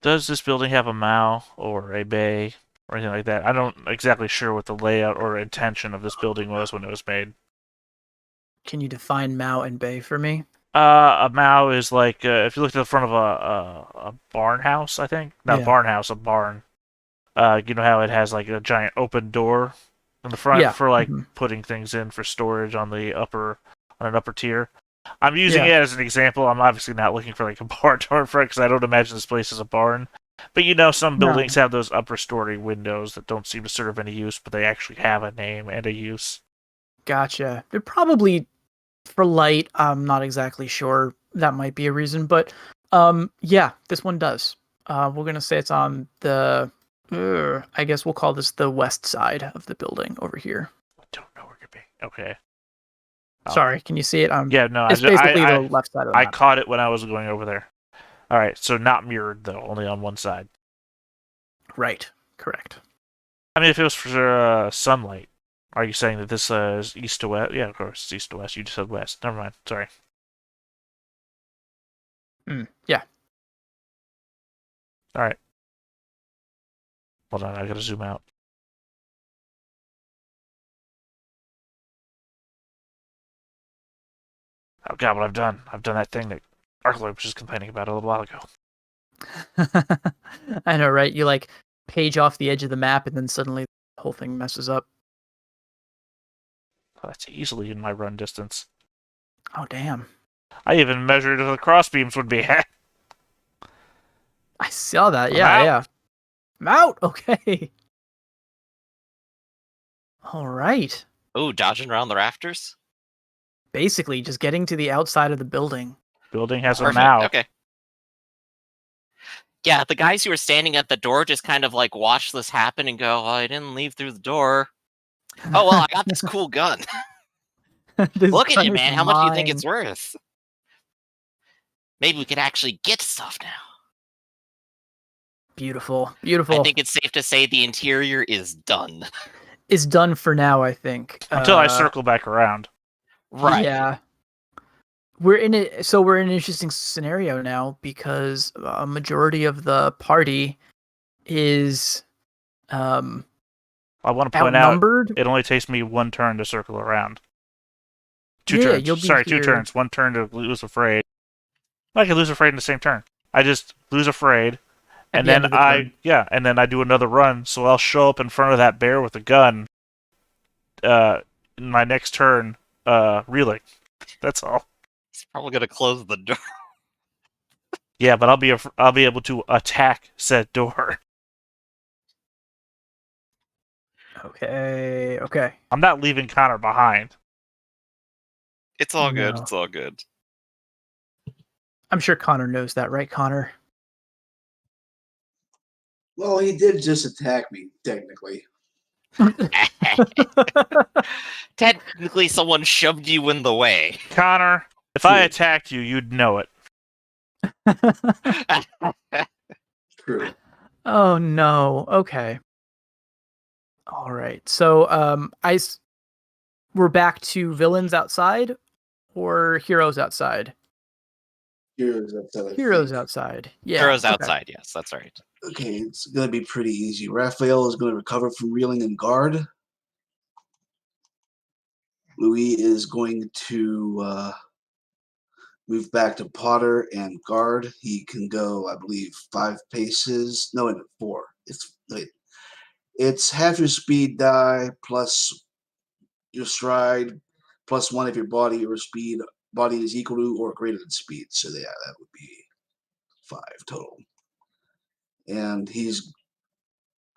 Does this building have a mao or a bay or anything like that? I don't exactly sure what the layout or intention of this building was when it was made. Can you define Mao and Bay for me? A mao is like if you look at the front of a barn house, I think. Not Yeah. barn house, a barn. You know how it has like a giant open door in the front Yeah. for like Mhm. putting things in for storage on an upper tier. I'm using Yeah. it as an example. I'm obviously not looking for like a barn door in front because I don't imagine this place is a barn. But you know, some No. buildings have those upper story windows that don't seem to serve any use, but they actually have a name and a use. Gotcha. They're probably for light. I'm not exactly sure. That might be a reason, but yeah, this one does. We're gonna say it's on the. I guess we'll call this the west side of the building over here. I don't know where it could be. Okay. Oh. Sorry, can you see it? Yeah, no, It's basically the left side of the I map. caught it when I was going over there. All right, so not mirrored though, only on one side. Right. Correct. I mean, if it was for sunlight, are you saying that this is east to west? Yeah, of course, it's east to west. You just said west. Never mind. Sorry. Yeah. All right. Hold on, I gotta zoom out. Oh god, what I've done. I've done that thing that Arcloyd was just complaining about a little while ago. I know, right? You like page off the edge of the map, and then suddenly the whole thing messes up. Oh, that's easily in my run distance. Oh damn! I even measured if the crossbeams would be. I saw that. I'm Yeah, out. yeah. I'm out. Okay. All right. Oh, dodging around the rafters? Basically, just getting to the outside of the building. Building has a Perfect. mao. Okay. Yeah, the guys who are standing at the door just kind of like watch this happen and go, oh, I didn't leave through the door. Oh, well, I got this cool gun. This Look at gun it, is man. How much do you think mine. it's worth? Maybe we could actually get stuff now. Beautiful, beautiful. I think it's safe to say the interior is done. It's done for now. I think Until I circle back around. Right. Yeah. We're in it. So we're in an interesting scenario now because a majority of the party is I want to point out outnumbered. it only takes me one turn to circle around. Two Yeah, turns. you'll be Sorry, 2 here. turns. One turn to lose afraid. I can lose afraid in the same turn. I just lose afraid, At and the end then of the turn. and then I do another run. So I'll show up in front of that bear with a gun. In my next turn, reeling. That's all. He's probably gonna close the door. Yeah, but I'll be able to attack said door. Okay. I'm not leaving Connor behind. It's all good. No. It's all good. I'm sure Connor knows that, right, Connor? Well, he did just attack me, technically. Technically, someone shoved you in the way. Connor, if I attacked you, you'd know it. True. Oh no. Okay. All right. So we're back to villains outside or heroes outside? Heroes outside. I Heroes think. outside. Yeah. Heroes okay. outside. Yes, that's right. Okay, it's going to be pretty easy. Raphael is going to recover from reeling and guard. Louis is going to move back to Potter and guard. He can go, I believe, 5 paces. No, 4. It's half your speed die plus your stride plus 1 if your body or speed body is equal to or greater than speed. So yeah, that would be 5 total. And he's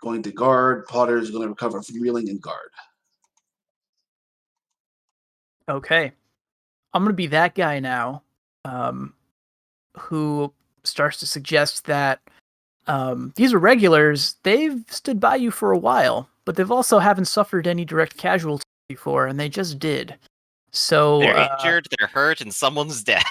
going to guard. Potter is going to recover from reeling and guard. Okay. I'm going to be that guy now who starts to suggest that these are regulars. They've stood by you for a while, but they've also haven't suffered any direct casualties before, and they just did. So They're injured, they're hurt, and someone's dead.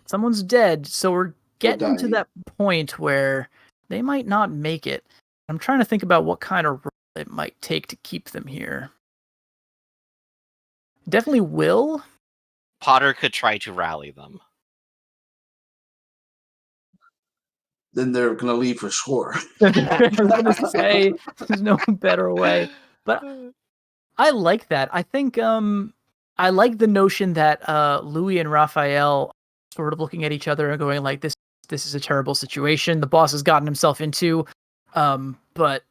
someone's dead, so we're getting to dying. that point where they might not make it. I'm trying to think about what kind of role it might take to keep them here. Definitely will. Potter could try to rally them. Then they're going to leave for sure. I was going to say there's no better way, but I like that. I think I like the notion that Louis and Raphael sort of looking at each other and going like, this is a terrible situation the boss has gotten himself into, but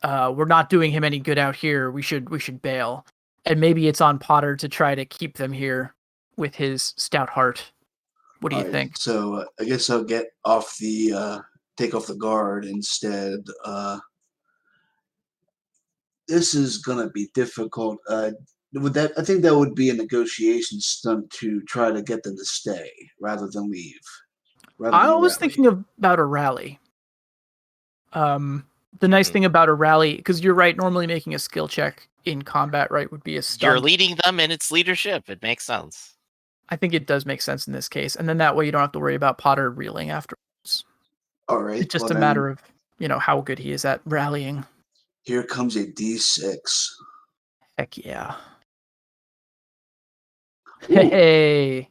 we're not doing him any good out here. We should bail. And maybe it's on Potter to try to keep them here with his stout heart. What do you think? So I guess I'll get off the take off the guard instead. This is gonna be difficult. I think that would be a negotiation stunt to try to get them to stay rather than leave. I was thinking about a rally. The nice thing about a rally, because you're right, normally making a skill check in combat, right, would be a stunt. You're leading them in its leadership. It makes sense. I think it does make sense in this case, and then that way you don't have to worry about Potter reeling afterwards. All right. It's just a matter of how good he is at rallying. Here comes a D6. Heck yeah! Ooh. Hey,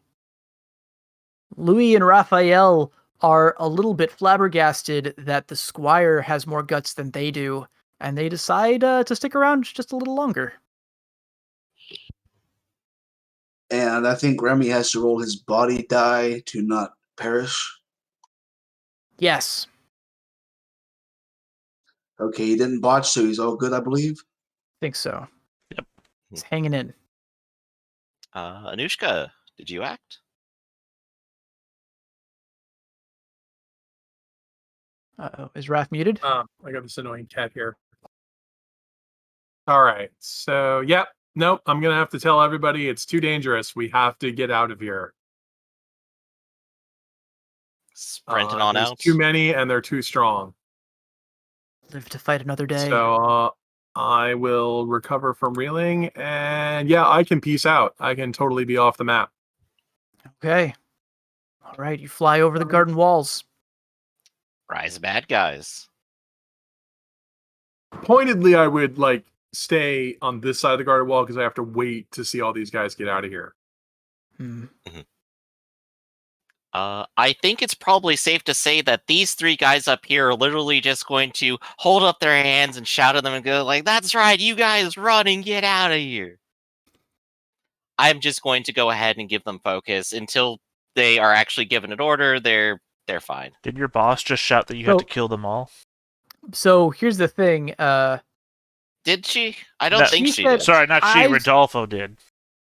Louis and Raphael are a little bit flabbergasted that the squire has more guts than they do, and they decide to stick around just a little longer. And I think Remy has to roll his body die to not perish. Yes. Okay, he didn't botch, so he's all good, I believe. I think so. Yep. He's hanging in. Anushka, did you act? Uh-oh. Is Raph muted? I got this annoying cat here. All right. So, yep. Nope. I'm going to have to tell everybody it's too dangerous. We have to get out of here. Sprinting on there's out. Too many and they're too strong. Live to fight another day. So I will recover from reeling, and yeah, I can peace out. I can totally be off the map. Okay. All right. You fly over the garden walls. Rise of bad guys. Pointedly, I would stay on this side of the guarded wall because I have to wait to see all these guys get out of here. I think it's probably safe to say that these 3 guys up here are literally just going to hold up their hands and shout at them and go like, "That's right, you guys run and get out of here." I'm just going to go ahead and give them focus until they are actually given an order. They're fine. Did your boss just shout that you had to kill them all? So here's the thing. Did she? I don't think she said- did. Sorry, not she. Rodolfo did.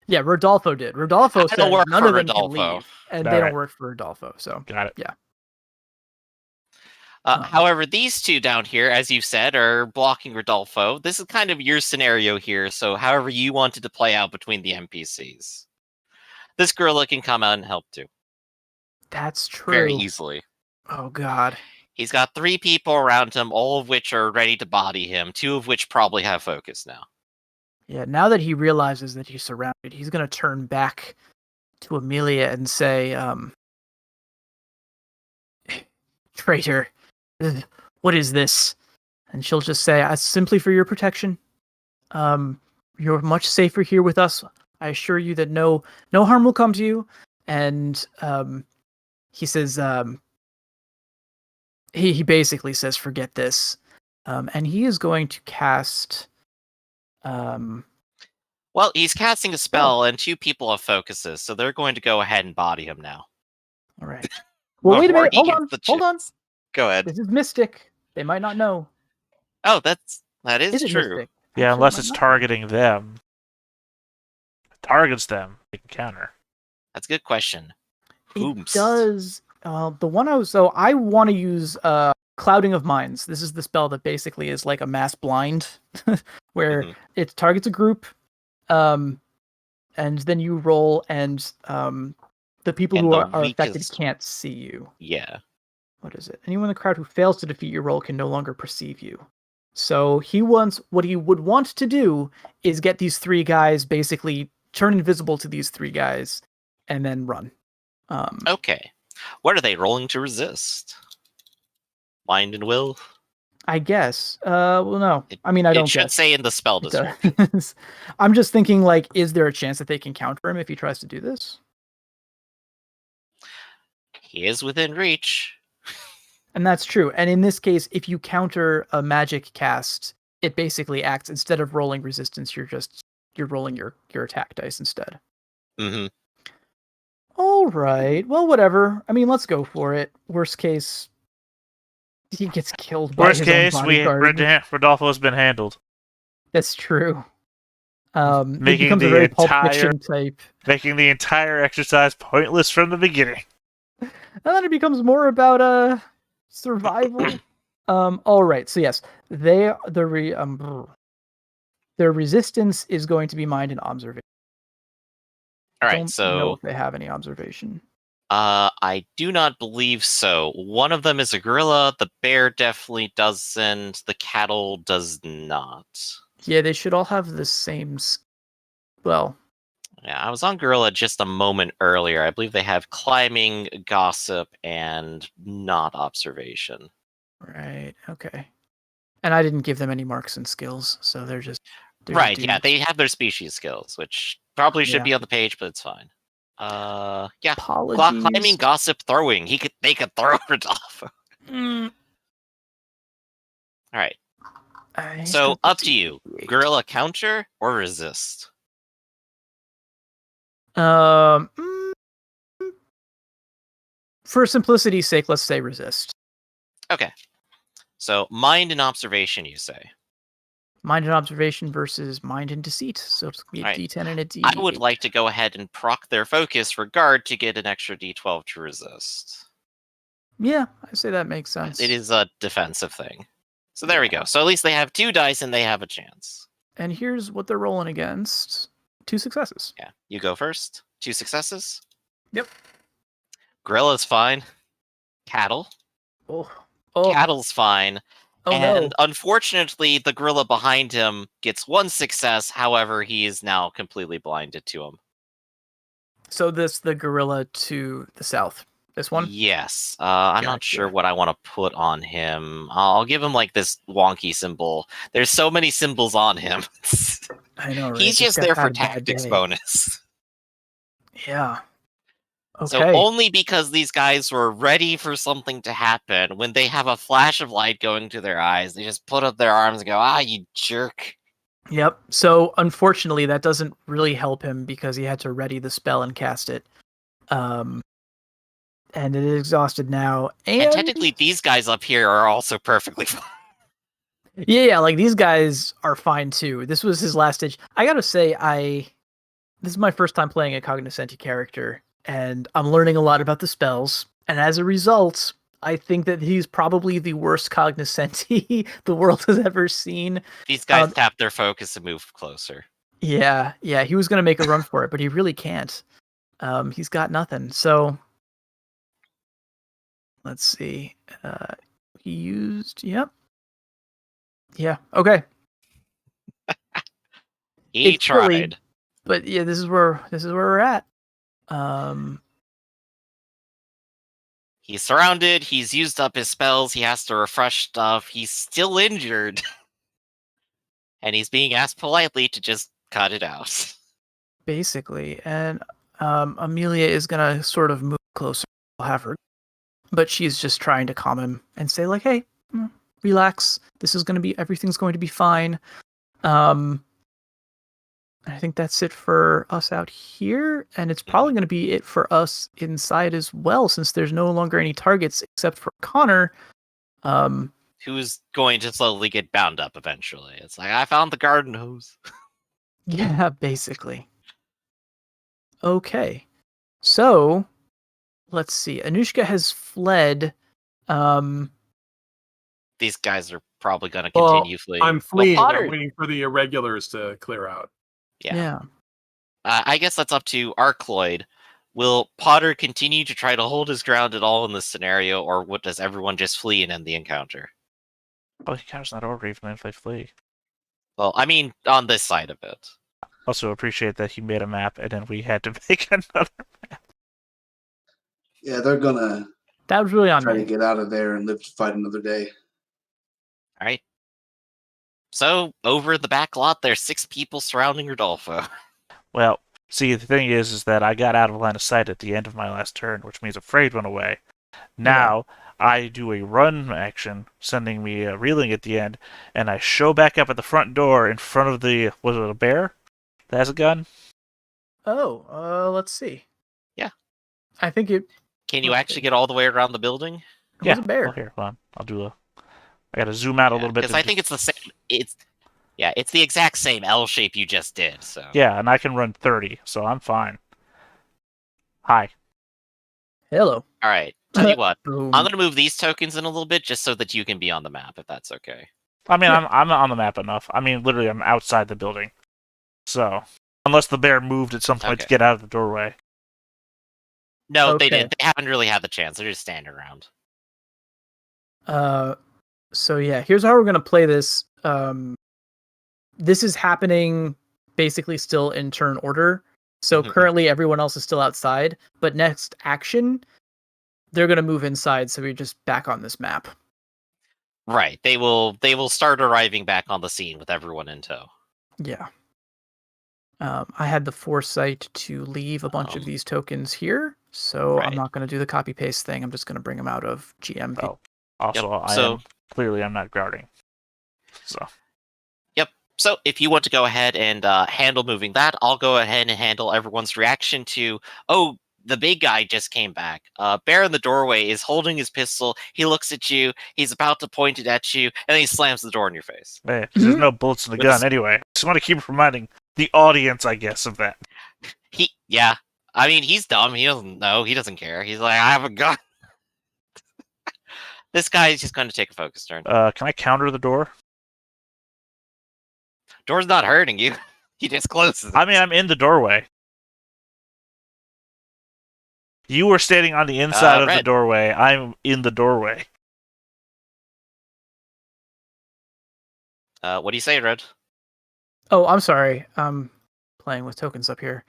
Yeah, Rodolfo did. Rodolfo I said don't work none for of them can Rodolfo. leave, and All they right. don't work for Rodolfo. So Got it. Yeah. However, these two down here, as you said, are blocking Rodolfo. This is kind of your scenario here, so however you wanted to play out between the NPCs. This gorilla can come out and help too. That's true. Very easily. Oh God. He's got 3 people around him, all of which are ready to body him, 2 of which probably have focus now. Yeah. Now that he realizes that he's surrounded, he's gonna turn back to Amelia and say, "Traitor, what is this?" And she'll just say, "Simply for your protection. You're much safer here with us. I assure you that no harm will come to you." And he says, he basically says, "Forget this," and he is going to cast. Well, he's casting a spell, and 2 people have focuses, so they're going to go ahead and body him now. All right. Well, wait a Before minute. he Hold gets on. the Hold on. chance. Go ahead. This is Mystic. They might not know. Oh, that is Is it true. Mystic? Yeah, Actually, unless it it's might not be. targeting them. If it targets them, they can counter. That's a good question. It Ooms. does. The one I want to use Clouding of Minds. This is the spell that basically is like a mass blind, where Mhm. it targets a group, and then you roll, and the people And who the are affected weakest- can't see you. Yeah. What is it? Anyone in the crowd who fails to defeat your roll can no longer perceive you. So what he would want to do is get these 3 guys, basically turn invisible to these 3 guys, and then run. Okay. What are they rolling to resist? Mind and will? I guess. Well, no. I mean, I don't It should guess. say in the spell It description. does. I'm just thinking, like, is there a chance that they can counter him if he tries to do this? He is within reach. And that's true. And in this case, if you counter a magic cast, it basically acts, instead of rolling resistance, you're rolling your attack dice instead. Mm-hmm. All right. Well, whatever. I mean, let's go for it. Worst case, he gets killed by Worst his case, own bodyguard. Rodolfo has been handled. That's true. It Making becomes a the very Pulp entire- Fiction type. Making the entire exercise pointless from the beginning. And then it becomes more about survival. All right. So yes, their resistance is going to be mind and observation. All right, Don't know so if they have any observation. I do not believe so. One of them is a gorilla. The bear definitely doesn't. The cattle does not. Yeah, they should all have the same. Well, Yeah, I was on gorilla just a moment earlier. I believe they have climbing, gossip, and not observation. right. Okay. And I didn't give them any marks and skills, so they're just Right, yeah, they have their species skills, which probably should Yeah. be on the page, but it's fine. Yeah, Apologies. climbing, gossip, throwing. They could throw Rodolfo. Mm, All right, I so got the up to you. D8. Gorilla counter or resist? Um, mm, for simplicity's sake, let's say resist. Okay, so mind and observation, you say. Mind and observation versus mind and deceit. So it's gonna be a Right. D10 and a D8. I would like to go ahead and proc their focus for guard to get an extra D12 to resist. Yeah, I say that makes sense. It is a defensive thing. So there we go. So at least they have 2 dice and they have a chance. And here's what they're rolling against: 2 successes. Yeah, you go first. 2 successes. Yep. Gorilla's fine. Cattle. Oh, Cattle's fine. oh And no. unfortunately, the gorilla behind him gets 1 success. However, he is now completely blinded to him. So the gorilla to the south. This one. Yes. I'm not Gotcha. sure what I want to put on him. I'll give him like this wonky symbol. There's so many symbols on him. I know, right? He's just got there for had a bad tactics day. bonus. Yeah. Okay. So only because these guys were ready for something to happen, when they have a flash of light going to their eyes, they just put up their arms and go, "Ah, you jerk." Yep. So unfortunately, that doesn't really help him because he had to ready the spell and cast it. And it is exhausted now. And technically, these guys up here are also perfectly fine. Yeah, like these guys are fine too. This was his last stage. I gotta say, this is my first time playing a cognoscenti character, and I'm learning a lot about the spells. And as a result, I think that he's probably the worst cognoscenti the world has ever seen. These guys tap their focus and move closer. Yeah, he was gonna make a run for it, but he really can't. He's got nothing. So let's see. He used. Yep. Yeah. Okay. He It's tried. silly, but yeah, this is where we're at. He's surrounded. He's used up his spells. He has to refresh stuff. He's still injured. And he's being asked politely to just cut it out. Basically, and Amelia is gonna sort of move closer. I'll have her, but she's just trying to calm him and say like, "Hey, relax. Everything's going to be fine." I think that's it for us out here, and it's probably going to be it for us inside as well, since there's no longer any targets except for Connor. Who's going to slowly get bound up eventually. It's like, I found the garden hose. Yeah, basically. Okay. So, let's see. Anushka has fled. These guys are probably going to continue fleeing. I'm fleeing. Potter... I'm waiting for the irregulars to clear out. Yeah. I guess that's up to Arcloyd. Will Potter continue to try to hold his ground at all in this scenario, or what does everyone just flee and end the encounter? Well, the encounter's not over even if they flee. Well, I mean, on this side of it. Also appreciate that he made a map and then we had to make another map. Yeah, they're gonna that was really on try me. to get out of there and live to fight another day. All right. So, over the back lot, there's 6 people surrounding Rodolfo. Well, see, the thing is that I got out of line of sight at the end of my last turn, which means Afraid went away. Now, I do a run action, sending me reeling at the end, and I show back up at the front door in front of the... Was it a bear that has a gun? Oh, let's see. Yeah. I think it... Can you actually get all the way around the building? It was a bear. Oh, here, hold on. I'll do a... I gotta zoom out a little bit. Because I think it's the same... It's the exact same L shape you just did, so... Yeah, and I can run 30, so I'm fine. Hi. Hello. Alright, tell you what. Boom. I'm gonna move these tokens in a little bit just so that you can be on the map, if that's okay. I mean, I'm on the map enough. I mean, literally, I'm outside the building. So, unless the bear moved at some point to get out of the doorway. No, they didn't. They haven't really had the chance. They're just standing around. So yeah, here's how we're gonna play this. This is happening basically still in turn order. So currently everyone else is still outside, but next action, they're gonna move inside, so we're just back on this map. Right. They will start arriving back on the scene with everyone in tow. Yeah. I had the foresight to leave a bunch of these tokens here, so I'm not going to do the copy paste thing. I'm just going to bring them out of GM. Oh. Also, I'm not guarding. So. Yep. So if you want to go ahead and handle moving that, I'll go ahead and handle everyone's reaction to, the big guy just came back. Bear in the doorway is holding his pistol. He looks at you. He's about to point it at you, and then he slams the door in your face. Hey, there's no bullets in the gun anyway. Just want to keep reminding the audience, I guess, of that. I mean, he's dumb. He doesn't know. He doesn't care. He's like, I have a gun. This guy is just going to take a focus turn. Can I counter the door? Door's not hurting you. He just closes it. I mean, I'm in the doorway. You were standing on the inside of the doorway. I'm in the doorway. What do you say, Red? Oh, I'm sorry. I'm playing with tokens up here.